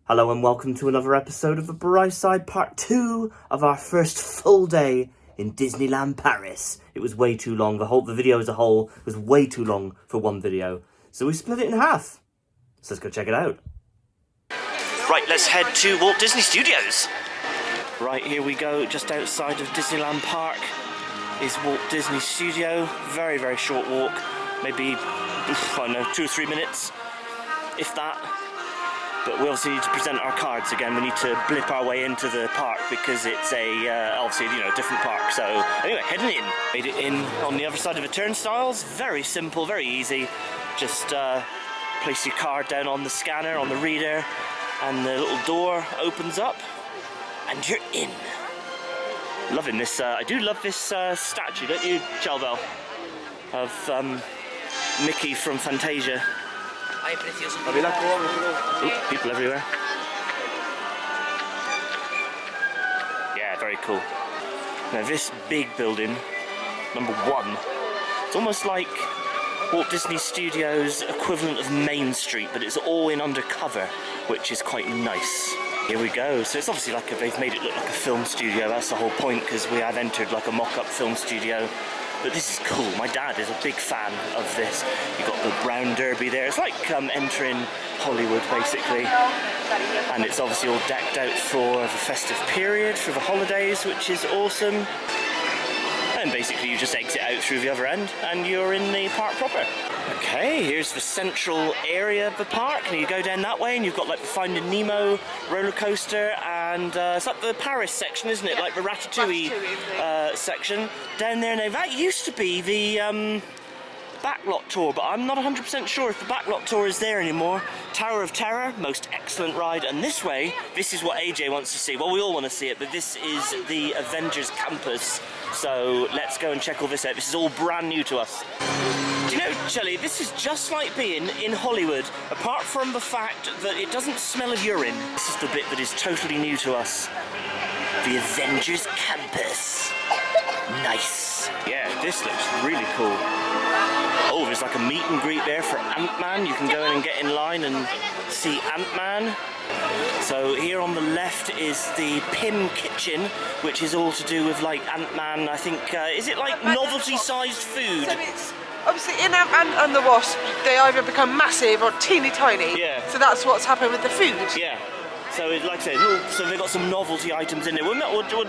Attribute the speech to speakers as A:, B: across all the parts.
A: Hello and welcome to another episode of the Brightside Part 2 of our first full day in Disneyland Paris. It was way too long. The video as a whole was way too long for one video. So we split it in half. So let's go check it out. Right, let's head to Walt Disney Studios. Right, here we go. Just outside of Disneyland Park is Walt Disney Studio. Very, very short walk. Maybe, I don't know, 2 or 3 minutes, if that. But we obviously need to present our cards again. We need to blip our way into the park because it's obviously, a different park. So anyway, heading in. Made it in on the other side of the turnstiles. Very simple, very easy. Just place your card down on the scanner, on the reader, and the little door opens up, and you're in. Loving this. I do love this statue, don't you, Chalbell? Of Mickey from Fantasia. Ooh, people everywhere. Yeah, very cool. Now this big building, number 1, it's almost like Walt Disney Studios' equivalent of Main Street, but it's all in undercover, which is quite nice. Here we go. So it's obviously like they've made it look like a film studio. That's the whole point, because we have entered like a mock-up film studio. But this is cool. My dad is a big fan of this. You've got the brown derby there. It's like entering Hollywood, basically. And it's obviously all decked out for the festive period, for the holidays, which is awesome. And basically you just exit out through the other end and you're in the park proper. Okay, here's the central area of the park. And you go down that way and you've got like the Finding Nemo roller coaster, and it's like the Paris section, isn't it? Yeah. Like the Ratatouille section down there. Now that used to be the backlot tour, but I'm not 100% sure if the backlot tour is there anymore. Tower of Terror, most excellent ride. And this way, this is what AJ wants to see. Well, we all want to see it, but this is the Avengers campus. So let's go and check all this out. This is all brand new to us. Do you know, Shelley, this is just like being in Hollywood, apart from the fact that it doesn't smell of urine. This is the bit that is totally new to us. The Avengers campus. Nice. Yeah, this looks really cool. Oh, there's like a meet and greet there for Ant-Man. You can go in and get in line and see Ant-Man. So here on the left is the Pym kitchen, which is all to do with like Ant-Man. I think, is it like novelty-sized food?
B: So it's obviously in Ant-Man and the Wasp, they either become massive or teeny tiny.
A: Yeah.
B: So that's what's happened with the food.
A: Yeah. So, like I said, so they've got some novelty items in there. We'll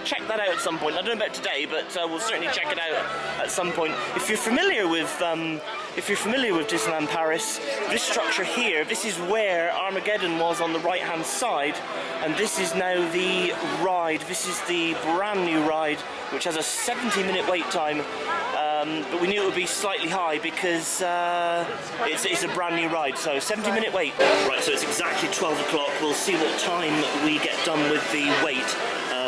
A: check that out at some point. I don't know about today, but we'll certainly check it out at some point. If you're familiar with Disneyland Paris, this structure here, this is where Armageddon was on the right-hand side, and this is now the ride. This is the brand new ride, which has a 70-minute wait time. But we knew it would be slightly high because it's a brand new ride, so 70-minute wait. Right, so it's exactly 12 o'clock. We'll see what time we get done with the wait,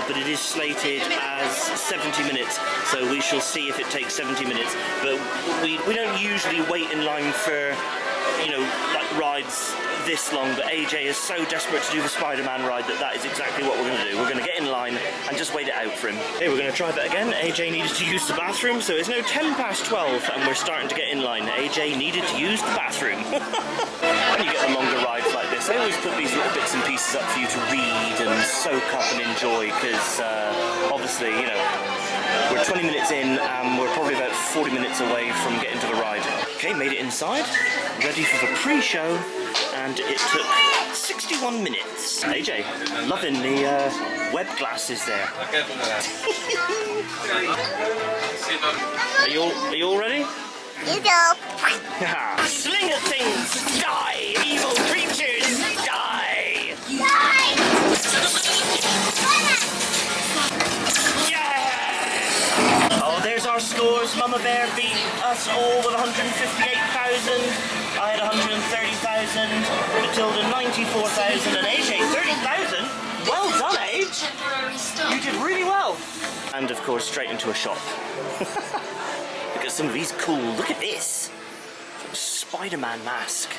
A: but it is slated as 70 minutes, so we shall see if it takes 70 minutes. But we don't usually wait in line for, like rides this long, but AJ is so desperate to do the Spider-Man ride that is exactly what we're going to do. We're going to get in line and just wait it out for him. Okay, we're going to try that again. AJ needed to use the bathroom, so it's now 12:10 and we're starting to get in line. AJ needed to use the bathroom. When you get the longer rides like this, they always put these little bits and pieces up for you to read and soak up and enjoy, because obviously, we're 20 minutes in and we're probably about 40 minutes away from getting to the ride. Okay, made it inside, ready for the pre-show, and it took 61 minutes. AJ, loving the web glasses there. Are you all ready?
C: You go.
A: Sling at things, die! Evil creatures, die!
C: Die!
A: Yeah! Oh, there's our scores. Mama Bear beat us all with 158,000. I had 130,000. Matilda 94,000, and AJ 30,000. Well done, Age. You did really well. And of course, straight into a shop. Look at some of these cool. Look at this Spider-Man mask.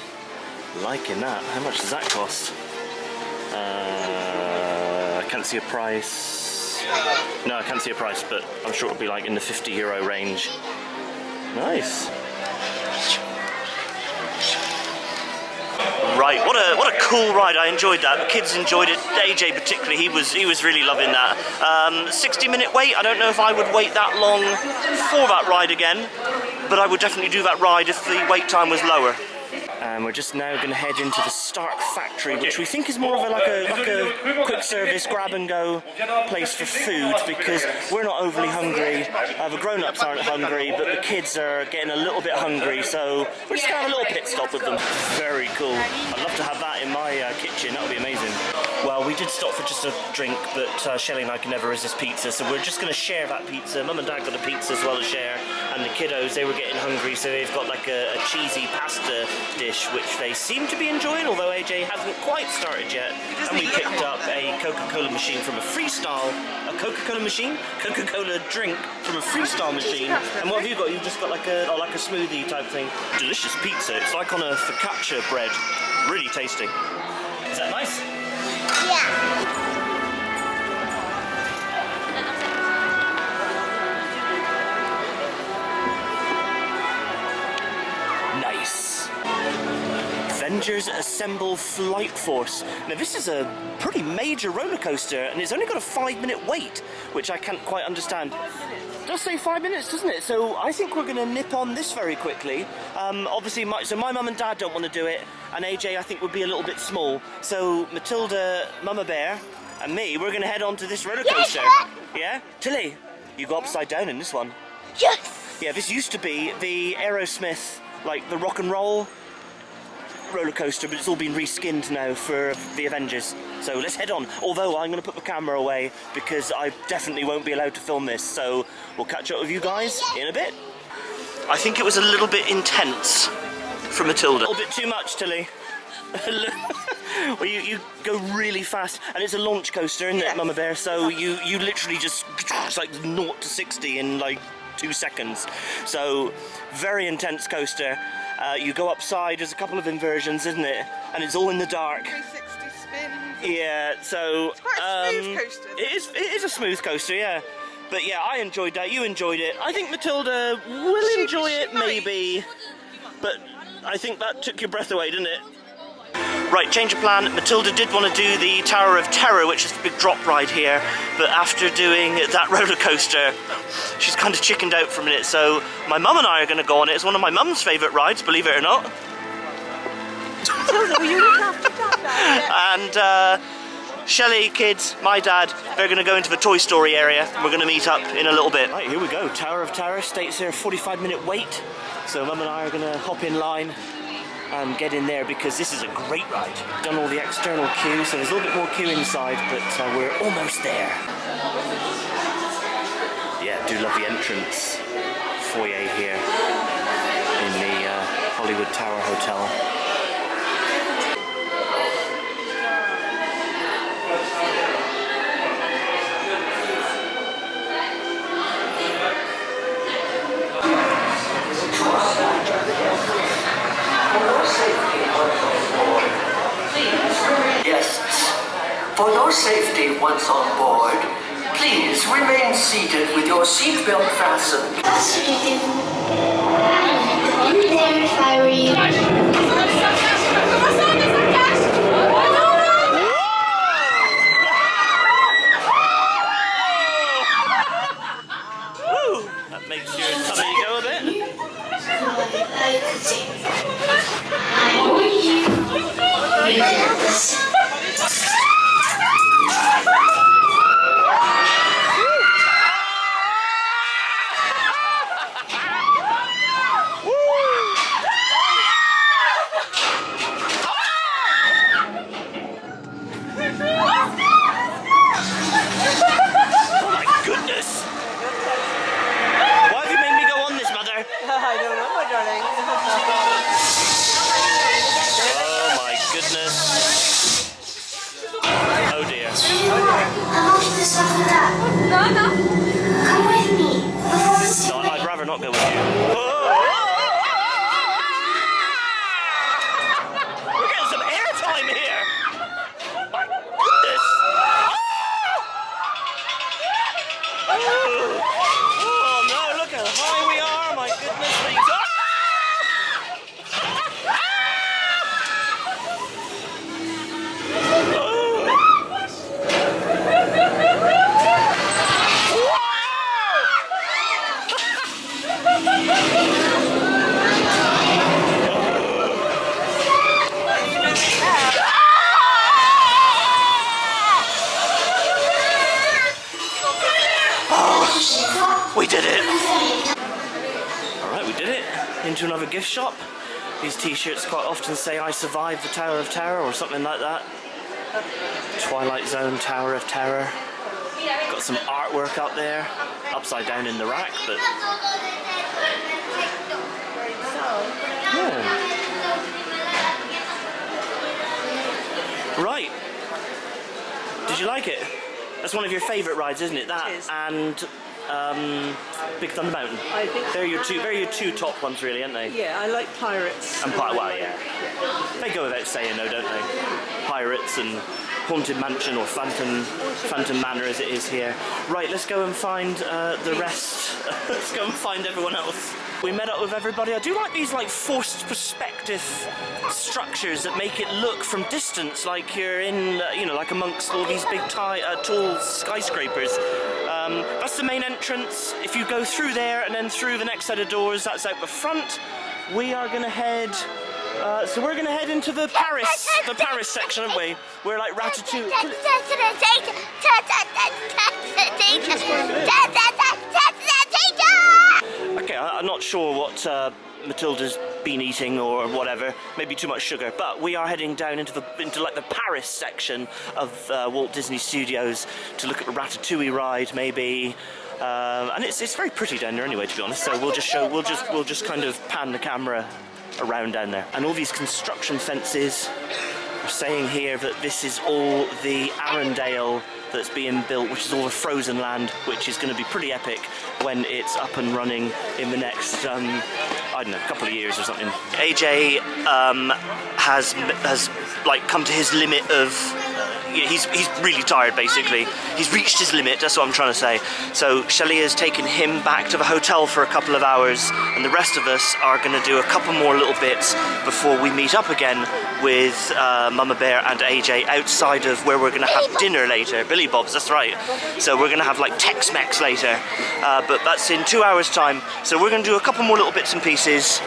A: Liking that. How much does that cost? I can't see a price. No, I can't see a price, but I'm sure it'll be like in the €50 range. Nice. Right, what a cool ride. I enjoyed that. The kids enjoyed it. AJ particularly, he was really loving that. 60-minute wait. I don't know if I would wait that long for that ride again, but I would definitely do that ride if the wait time was lower. And we're just now going to head into the Stark Factory, which we think is more of a quick service grab and go place for food, because we're not overly hungry. The grown-ups aren't hungry, but the kids are getting a little bit hungry, so we're just going to have a little pit stop with them. Very cool. I'd love to have that in my kitchen. That would be amazing. Well, we did stop for just a drink, but Shelley and I can never resist pizza, so we're just going to share that pizza. Mum and Dad got a pizza as well to share, and the kiddos, they were getting hungry, so they've got like a cheesy pasta dish, which they seem to be enjoying, although AJ hasn't quite started yet. And we picked up a Coca-Cola machine from a Freestyle, Coca-Cola drink from a Freestyle machine. And what have you got? You've just got like a smoothie type thing. Delicious pizza. It's like on a focaccia bread. Really tasty. Is that nice?
C: Yeah.
A: Nice. Avengers Assemble Flight Force. Now this is a pretty major roller coaster, and it's only got a 5-minute wait, which I can't quite understand. It does say 5 minutes, doesn't it? So I think we're going to nip on this very quickly. Obviously, my mum and dad don't want to do it, and AJ I think would be a little bit small. So Matilda, Mama Bear, and me, we're going to head on to this roller coaster. Yeah? Tilly, you go upside down in this one.
C: Yes.
A: Yeah, this used to be the Aerosmith, like the rock and roll roller coaster, but it's all been reskinned now for the Avengers. So let's head on. Although I'm going to put the camera away because I definitely won't be allowed to film this. So we'll catch up with you guys in a bit. I think it was a little bit intense for Matilda. A little bit too much, Tilly. Well, you go really fast, and it's a launch coaster, isn't it, Mama Bear? So you literally just, it's like 0 to 60 in like 2 seconds. So very intense coaster. You go upside, there's a couple of inversions, isn't it? And it's all in the dark.
B: 360 spin.
A: Yeah, so
B: It's quite a smooth coaster.
A: It is a smooth coaster, yeah. But yeah, I enjoyed that. You enjoyed it. I think Matilda will enjoy it, maybe. But I think that took your breath away, didn't it? Right, change of plan. Matilda did want to do the Tower of Terror, which is the big drop ride here, but after doing that roller coaster, she's kind of chickened out for a minute, so my mum and I are going to go on it. It's one of my mum's favourite rides, believe it or not. And Shelley, kids, my dad, they're going to go into the Toy Story area, and we're going to meet up in a little bit. Right, here we go. Tower of Terror states here a 45-minute wait, so mum and I are going to hop in line and get in there because this is a great ride. Done all the external queue, so there's a little bit more queue inside, but we're almost there. Yeah, do love the entrance foyer here in the Hollywood Tower Hotel.
D: Guests, for your safety once on board, please remain seated with your seatbelt fastened.
C: I'd be there if I were you.
A: Woo! That makes your tummy go a bit.
C: I warn you. You did this. Come with me before it's too late.
A: I'd rather not go with you. We're getting some airtime here. My goodness. Oh no, look how high we are. My goodness. We did it! Alright, we did it. Into another gift shop. These t-shirts quite often say I survived the Tower of Terror or something like that. Twilight Zone, Tower of Terror. Got some artwork up there. Upside down in the rack, but... Yeah. Right. Did you like it? That's one of your favourite rides, isn't it? That
B: It is.
A: and Big Thunder Mountain.
B: I think
A: They're your two top ones, really, aren't they?
B: yeah, I like Pirates.
A: And well, yeah. They go without saying, though, don't they? Pirates and Haunted Mansion or Phantom Manor, as it is here. Right, let's go and find the rest. Let's go and find everyone else. We met up with everybody. I do like these like forced perspective structures that make it look from distance like you're in, you know, like amongst all these big tall skyscrapers. That's the main entrance. If you go through there and then through the next set of doors, that's out the front. We are going to head. So we're going to head into the Paris section, aren't we? We're like Ratatouille. Okay, I'm not sure what Matilda's been eating or whatever. Maybe too much sugar. But we are heading down into like the Paris section of Walt Disney Studios to look at the Ratatouille ride, maybe. And it's very pretty down there anyway, to be honest. So we'll just kind of pan the camera around down there. And all these construction fences are saying here that this is all the Arendelle that's being built, which is all the frozen land, which is going to be pretty epic when it's up and running in the next, I don't know, couple of years or something. AJ has like come to his limit of. He's really tired, basically. He's reached his limit, that's what I'm trying to say. So Shelley has taken him back to the hotel for a couple of hours, and the rest of us are going to do a couple more little bits before we meet up again with Mama Bear and AJ outside of where we're going to have dinner later. Billy Bob's, that's right. So we're going to have like Tex-Mex later, but that's in 2 hours' time. So we're going to do a couple more little bits and pieces,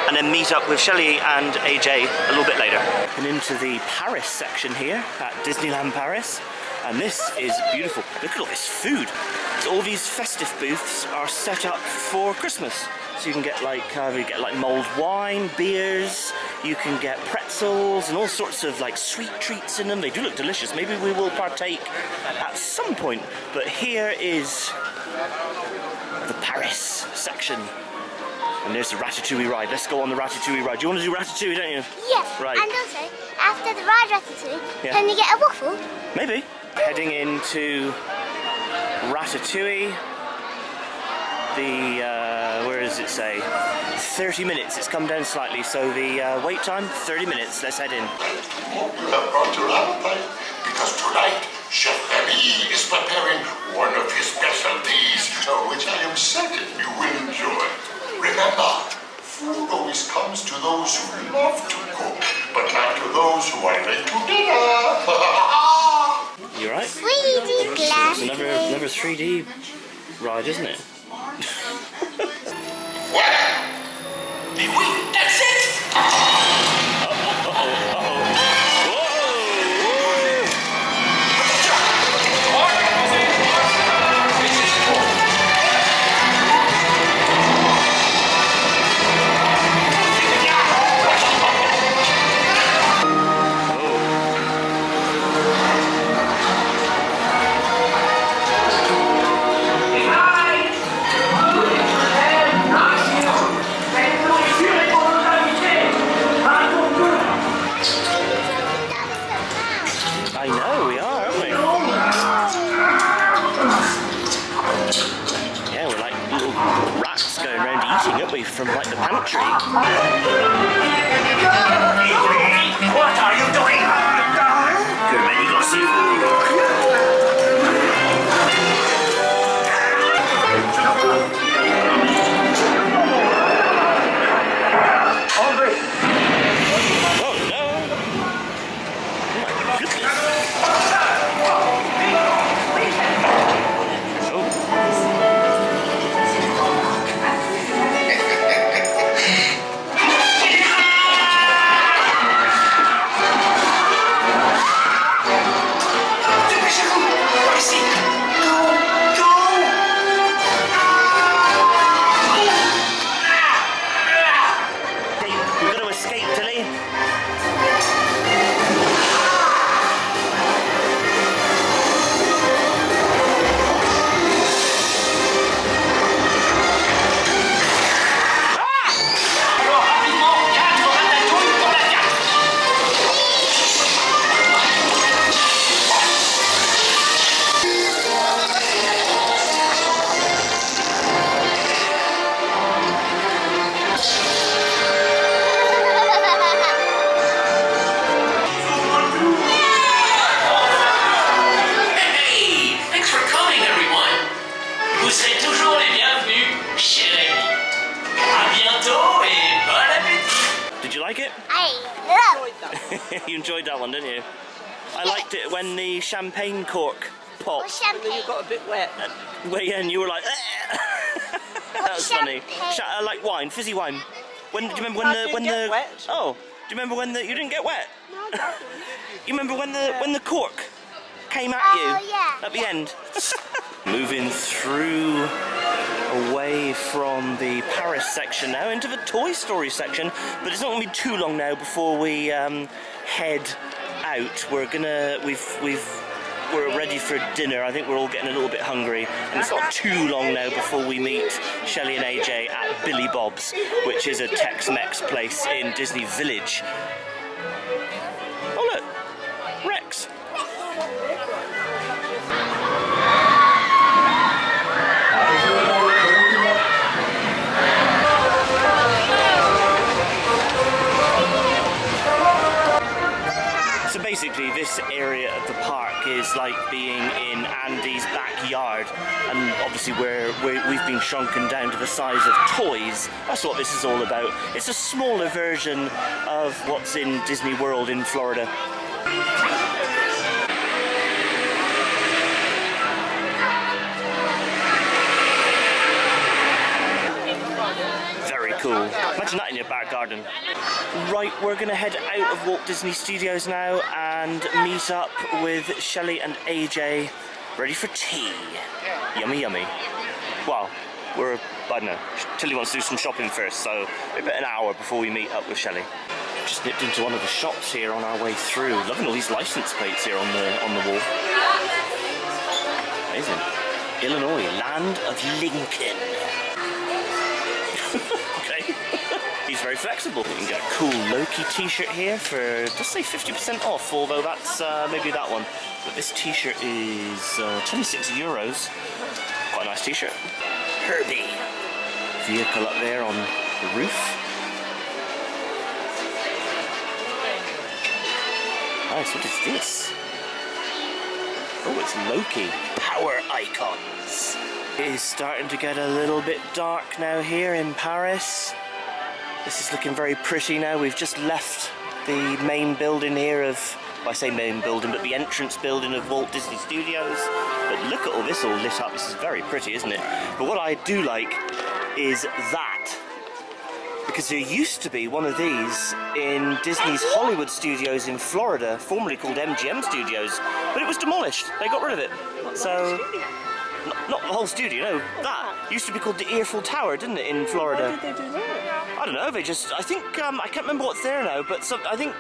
A: and then meet up with Shelley and AJ a little bit later. And into the Paris section here at Disneyland Paris, and this is beautiful. Look at all this food. So all these festive booths are set up for Christmas. So you can get like mulled wine, beers, you can get pretzels and all sorts of like sweet treats in them. They do look delicious. Maybe we will partake at some point. But here is the Paris section. And there's the Ratatouille ride. Let's go on the Ratatouille ride. You want to do Ratatouille, don't you?
C: Yes.
A: Right.
C: And also, after the ride Ratatouille,
A: Yeah.
C: can you get a waffle?
A: Maybe. Heading into Ratatouille. The, where does it say? 30 minutes. It's come down slightly. So the wait time, 30 minutes. Let's head in.
E: Hope you have brought your appetite, because tonight Chef Remy is preparing one of his specialties, which I am certain you will enjoy. Remember, food always comes to those who love to cook, but not to those who are late to dinner.
A: You right?
C: 3D glass.
A: It's another 3D ride, isn't it?
E: What? Did we? That's it?
A: I know, we are, aren't we? Yeah, we're like little rats going around eating, aren't we, from like the pantry.
D: What are you doing? Good man, you got some
A: Oh no! Oh my goodness! You enjoyed that one, didn't you? I liked it when the champagne cork popped.
B: Champagne. You got a bit wet.
A: Well, yeah, and you were like, that was funny. Like wine, fizzy wine. When do you remember when the
B: wet.
A: Oh, do you remember when you didn't get wet?
B: No, I don't.
A: You remember when the cork came at you at the end? Moving through away from the Paris section now into the Toy Story section, but it's not going to be too long now before we head out. We're ready for dinner. I think we're all getting a little bit hungry, and it's not too long now before we meet Shelley and AJ at Billy Bob's, which is a Tex-Mex place in Disney Village. Oh look, Rex. So basically this area of the park is like being in Andy's backyard, and obviously we've been shrunken down to the size of toys. That's what this is all about. It's a smaller version of what's in Disney World in Florida. Very cool. Imagine that in your back garden. Right, we're going to head out of Walt Disney Studios now and meet up with Shelley and AJ, ready for tea. Yummy, yummy. Well, I don't know, Tilly wants to do some shopping first, so about an hour before we meet up with Shelley. Just nipped into one of the shops here on our way through. Loving all these license plates here on the wall. Amazing. Illinois, land of Lincoln. Okay. He's very flexible. You can get a cool Loki t-shirt here for, just say 50% off, although that's maybe that one. But this t-shirt is 26 euros. Quite a nice t-shirt. Herbie. Vehicle up there on the roof. Nice, what is this? Oh, it's Loki. Power icons. It is starting to get a little bit dark now here in Paris. This is looking very pretty now. We've just left the main building here of, well, I say main building, but the entrance building of Walt Disney Studios. But look at all this all lit up. This is very pretty, isn't it? But what I do like is that. Because there used to be one of these in Disney's Hollywood Studios in Florida, formerly called MGM Studios, but it was demolished. They got rid of it. So, not the whole studio, no. That used to be called the Eiffel Tower, didn't it, in Florida?
B: Why did they do that?
A: I don't know, I think, I can't remember what's there now, but I think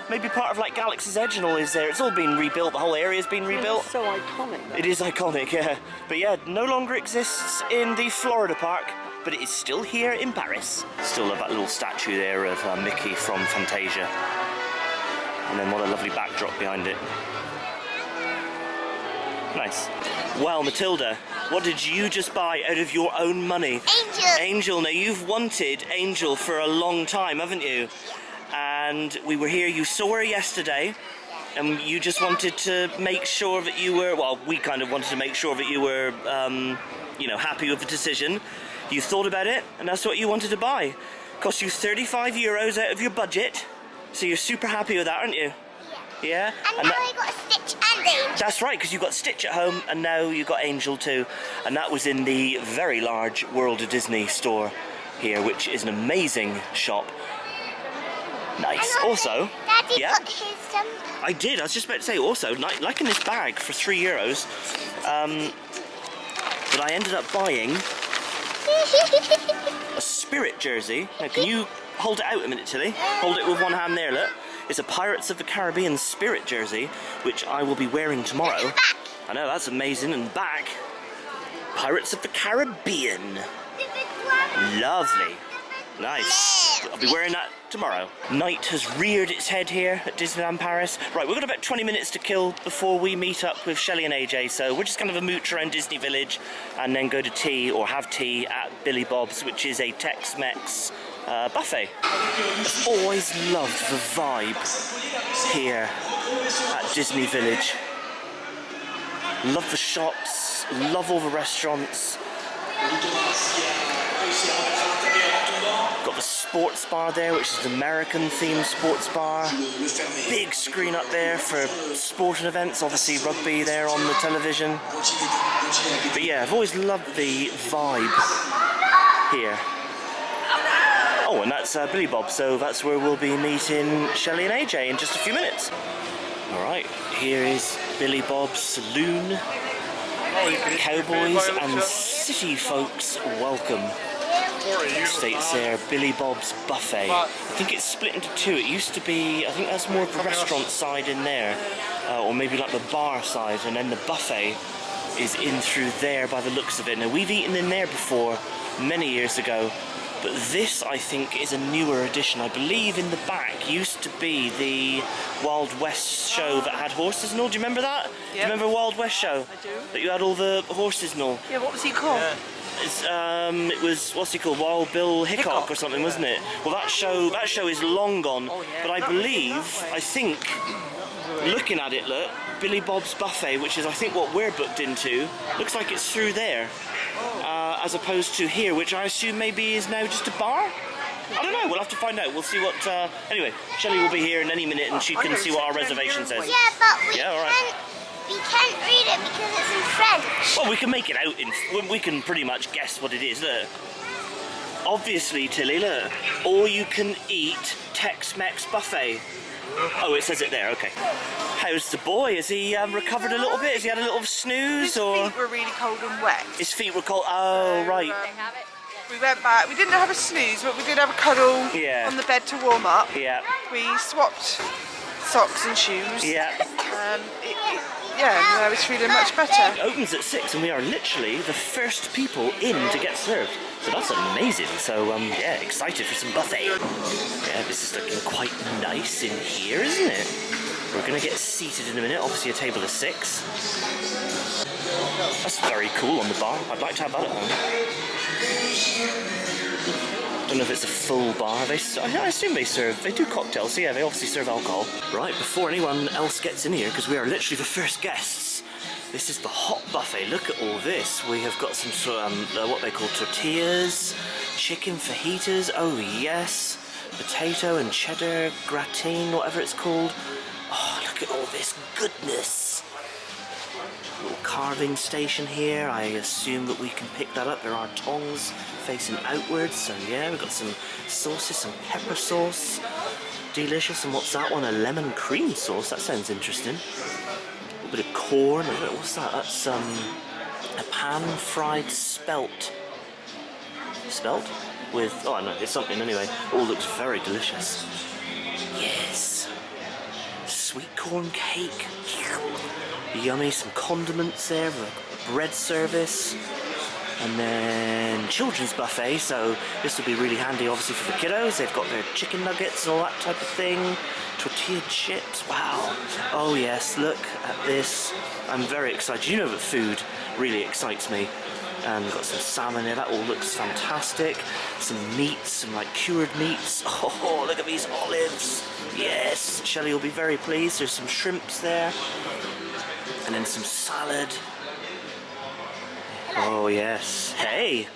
A: maybe part of like Galaxy's Edge and all is there. It's all been rebuilt, the whole area's been rebuilt.
B: It's so iconic.
A: It is iconic, yeah. But yeah, no longer exists in the Florida park, but it is still here in Paris. Still love that little statue there of Mickey from Fantasia. And then what a lovely backdrop behind it. Nice. Well, Matilda, what did you just buy out of your own money?
C: Angel.
A: Angel. Now, you've wanted Angel for a long time, haven't you? And we were here, you saw her yesterday, and you just wanted to make sure that you were, well, we kind of wanted to make sure that you were, you know, happy with the decision. You thought about it, and that's what you wanted to buy. Cost you 35 euros out of your budget, so you're super happy with that, aren't you? Yeah?
C: And now I got a Stitch and Angel.
A: That's right, because you got Stitch at home, and now you got Angel too. And that was in the very large World of Disney store here, which is an amazing shop. Nice.
C: And also, Daddy
A: yeah,
C: got his jumper.
A: I did. I was just about to say also, like in this bag for 3 euros, that I ended up buying a Spirit jersey. Now, can you hold it out a minute, Tilly? Hold it with one hand there, look. It's a Pirates of the Caribbean Spirit jersey, which I will be wearing tomorrow. I know, that's amazing. And back, Pirates of the Caribbean. Lovely. Nice. I'll be wearing that tomorrow. Night has reared its head here at Disneyland Paris. Right, we've got about 20 minutes to kill before we meet up with Shelley and AJ, so we're just kind of a mooch around Disney Village and then go to tea or have tea at Billy Bob's, which is a Tex-Mex buffet. I've always loved the vibe here at Disney Village. Love the shops, love all the restaurants. Got got the sports bar there, which is an American-themed sports bar. Big screen up there for sporting events, obviously rugby there on the television. But yeah, I've always loved the vibe here. Oh, and that's Billy Bob, so that's where we'll be meeting Shelley and AJ in just a few minutes. Alright, here is Billy Bob's Saloon. Cowboys and city folks welcome. States there, Billy Bob's Buffet. I think it's split into two. It used to be, I think that's more of the restaurant side in there, or maybe like the bar side, and then the buffet is in through there by the looks of it. Now, we've eaten in there before, many years ago, but this, I think, is a newer edition. I believe in the back used to be the Wild West show that had horses and all. Do you remember that?
B: Yep.
A: Do you remember Wild West show?
B: I do.
A: That you had all the horses and all?
B: Yeah, what was he called?
A: It was, what's he called? Wild Bill Hickok or something, wasn't it? Well, that show is long gone.
B: Oh, yeah.
A: But I believe, I think, looking at it, look, Billy Bob's Buffet, which is I think what we're booked into, looks like it's through there. As opposed to here, which I assume maybe is now just a bar? I don't know, we'll have to find out. We'll see what... Anyway, Shelley will be here in any minute and she can see what our reservation says.
C: Yeah, but we
A: Yeah, all right.
C: we can't read it because it's in French.
A: Well, we can make it out in... We can pretty much guess what it is, look. Obviously, Tilly, look. All you can eat Tex-Mex buffet. Oh, it says it there, okay. How's the boy? Has he recovered a little bit? Has he had a little snooze,
B: His
A: or...?
B: feet were really cold and wet.
A: His feet were cold. Oh, right.
B: We went back. We didn't have a snooze, but we did have a cuddle
A: Yeah.
B: on the bed to warm up.
A: Yeah.
B: We swapped socks and shoes.
A: Yeah.
B: Yeah, I was feeling much better.
A: It opens at 6 and we are literally the first people in to get served. So that's amazing. So, yeah, excited for some buffet. Yeah, this is looking quite nice in here, isn't it? We're going to get seated in a minute. Obviously a table of 6. That's very cool on the bar. I'd like to have that at home. Don't know if it's a full bar. I assume they do cocktails, so yeah, they obviously serve alcohol. Right, before anyone else gets in here, because we are literally the first guests, this is the hot buffet. Look at all this. We have got some sort of, what they call tortillas, chicken fajitas, oh yes, potato and cheddar gratin, whatever it's called. Oh, look at all this goodness. Little carving station here. I assume that we can pick that up. There are tongs facing outwards, so yeah, we've got some sauces, some pepper sauce. Delicious. And what's that one? A lemon cream sauce. That sounds interesting. A little bit of corn. What's that? That's a pan-fried spelt. Spelt? With, oh no, it's something anyway. All looks very delicious. Yes. Sweet corn cake. Yummy, some condiments there, a bread service, and then children's buffet, so this will be really handy obviously for the kiddos. They've got their chicken nuggets and all that type of thing, tortilla chips, wow. Oh yes, look at this. I'm very excited. You know that food really excites me. And we've got some salmon here, that all looks fantastic. Some meats, some like cured meats. Oh, look at these olives. Yes, Shelley will be very pleased. There's some shrimps there. And then some salad. Oh yes. Hey!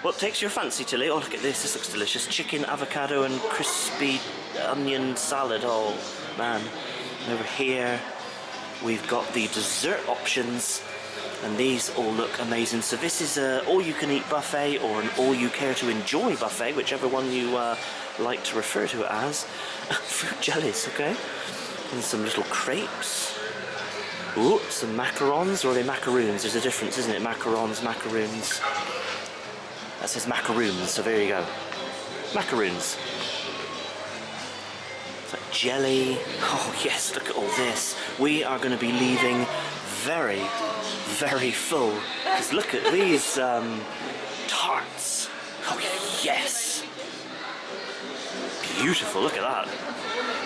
A: What takes your fancy, Tilly? Oh, look at this. This looks delicious. Chicken, avocado and crispy onion salad. Oh, man. And over here, we've got the dessert options. And these all look amazing. So this is an all-you-can-eat buffet or an all-you-care-to-enjoy buffet, whichever one you like to refer to it as. Fruit jellies, okay? And some little crepes. Ooh, some macarons, or are they macaroons? There's a difference, isn't it? Macarons, macaroons. That says macaroons, so there you go. Macaroons. It's like jelly. Oh yes, look at all this. We are going to be leaving very, very full. Because look at these tarts. Oh yes. Beautiful, look at that.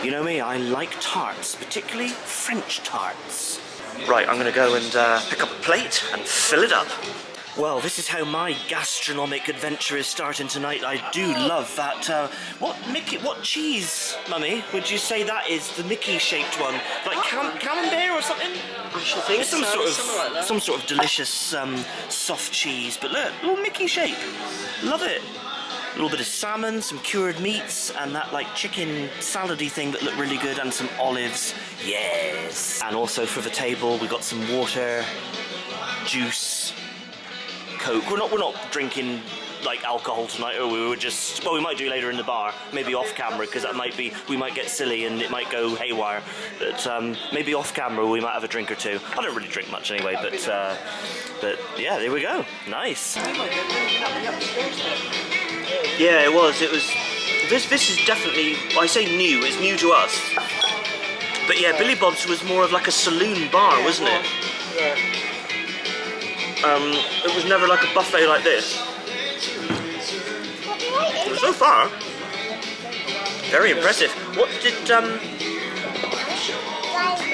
A: You know me, I like tarts, particularly French tarts. Right, I'm going to go and pick up a plate and fill it up. Well, this is how my gastronomic adventure is starting tonight. I do love that. What cheese, Mummy, would you say that is? The Mickey-shaped one, like camembert or something?
B: I should think
A: It's some sort of delicious soft cheese. But look, little Mickey shape. Love it. little bit of salmon, some cured meats, and that like chicken salady thing that looked really good, and some olives. Yes. And also for the table, we got some water, juice, Coke. We're not drinking like alcohol tonight, or we were just, well, we might do later in the bar, maybe off camera, because that might be, we might get silly and it might go haywire, but maybe off camera we might have a drink or two. I don't really drink much anyway, but yeah, there we go. Nice. Yeah, it was this is definitely, I say new, it's new to us, but yeah, Billy Bob's was more of like a saloon bar, wasn't it?
B: Yeah.
A: It was never like a buffet like this. So far, very impressive. What did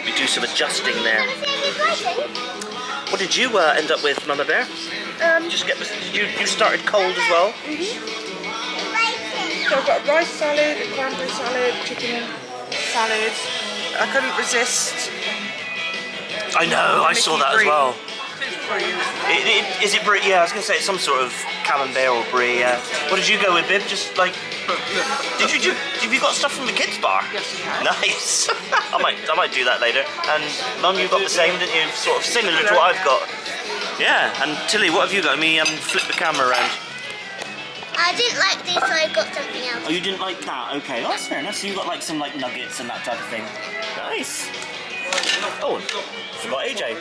A: we do some adjusting there? What did you end up with, Mama Bear? Just get you started cold as well.
B: So I've got a rice salad, a cranberry salad, chicken salad. I couldn't resist.
A: I know, I saw that as well.
B: Brilliant.
A: Is it brie? Yeah, I was gonna say it's some sort of camembert or brie. Yeah. What did you go with, Bib? Just like, have you got stuff from the kids bar?
B: Yes, you have.
A: Nice. I might do that later. And Mum, you got the same, didn't you? Sort of similar to what I've got. Yeah. And Tilly, what have you got? Let me flip the camera around.
C: I didn't like this, so I got something else.
A: Oh, you didn't like that? Okay, well, that's fair enough. So you got like some like nuggets and that type of thing. Nice. Oh, forgot AJ.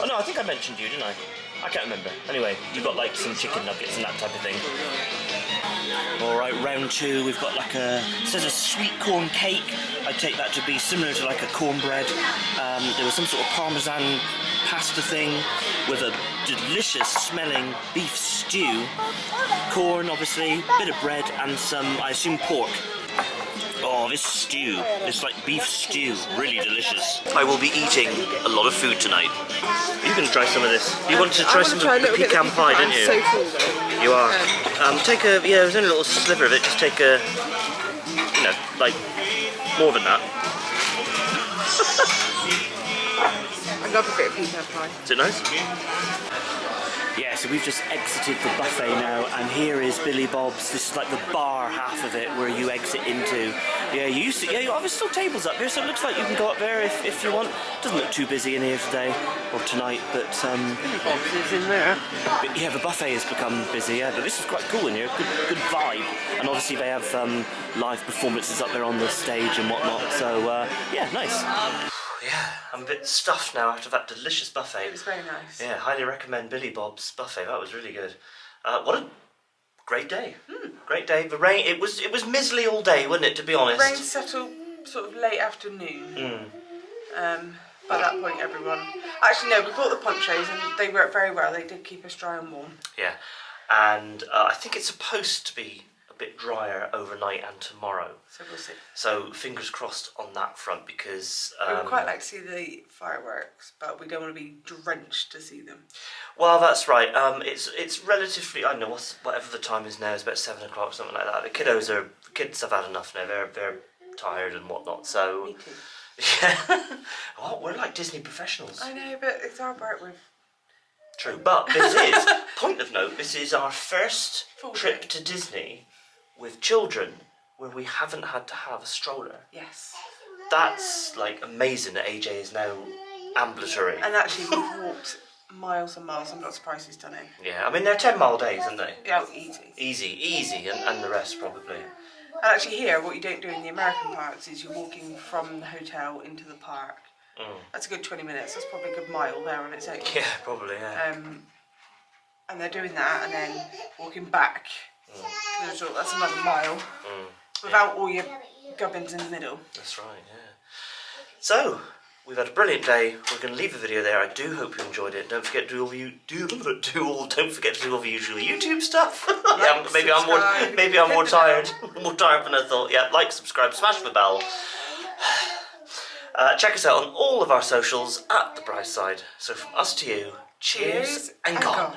A: Oh no, I think I mentioned you, didn't I? I can't remember. Anyway, you got like some chicken nuggets and that type of thing. Alright, round two, we've got like it says a sweet corn cake. I take that to be similar to like a cornbread. There was some sort of parmesan pasta thing with a delicious smelling beef stew. Corn, obviously, bit of bread and some, I assume, pork. Oh, this stew, this like beef stew, really delicious. I will be eating a lot of food tonight. You can try some of this. You wanted to try some of the pecan pie, didn't you?
B: So cool though.
A: You are. Take a, yeah, there's only a little sliver of it, just take a, you know, like, more than that.
B: I love a bit of pecan pie.
A: Is it nice? Yeah, so we've just exited the buffet now, and here is Billy Bob's. This is like the bar half of it where you exit into. Yeah, you there's still tables up here, so it looks like you can go up there if you want. Doesn't look too busy in here today or tonight, but
B: Billy Bob's is in there.
A: but yeah, the buffet has become busy. Yeah, but this is quite cool in here. Good vibe, and obviously they have live performances up there on the stage and whatnot. So yeah, nice. Yeah, I'm a bit stuffed now after that delicious buffet.
B: It was very nice.
A: Yeah, highly recommend Billy Bob's buffet. That was really good. What a great day. Great day. The rain, it was miserly all day, wasn't it, to be honest?
B: Rain settled sort of late afternoon. By that point, everyone... Actually, no, we bought the ponchos and they worked very well. They did keep us dry and warm.
A: Yeah, and I think it's supposed to be a bit drier overnight and tomorrow.
B: So we'll see.
A: So fingers crossed on that front, because...
B: we would quite like to see the fireworks, but we don't want to be drenched to see them.
A: Well, that's right. It's relatively, I don't know, whatever the time is now, it's about 7 o'clock, something like that. The kids have had enough now. They're tired and whatnot. So
B: Me too.
A: yeah, well, we're like Disney professionals.
B: I know, but it's our work with...
A: True, but this is, point of note, this is our first
B: Full
A: trip
B: day.
A: to Disney with children where we haven't had to have a stroller.
B: Yes.
A: That's like amazing that AJ is now ambulatory.
B: And actually, we've walked miles and miles. I'm not surprised he's done it.
A: Yeah, I mean, they're 10-mile days, aren't they?
B: Yeah, easy.
A: Easy, and the rest probably.
B: And actually here, what you don't do in the American parks is you're walking from the hotel into the park. That's a good 20 minutes. That's probably a good mile there on its own.
A: Yeah, probably, yeah.
B: And they're doing that and then walking back. That's another mile. Without all your gubbins in the middle.
A: That's right, yeah. So, we've had a brilliant day. We're going to leave the video there. I do hope you enjoyed it. Don't forget to do all the usual YouTube stuff. Yeah, maybe I'm more tired. More tired than I thought. Yeah, like, subscribe, smash the bell. Check us out on all of our socials at The Bright Side. So from us to you, cheers and gone.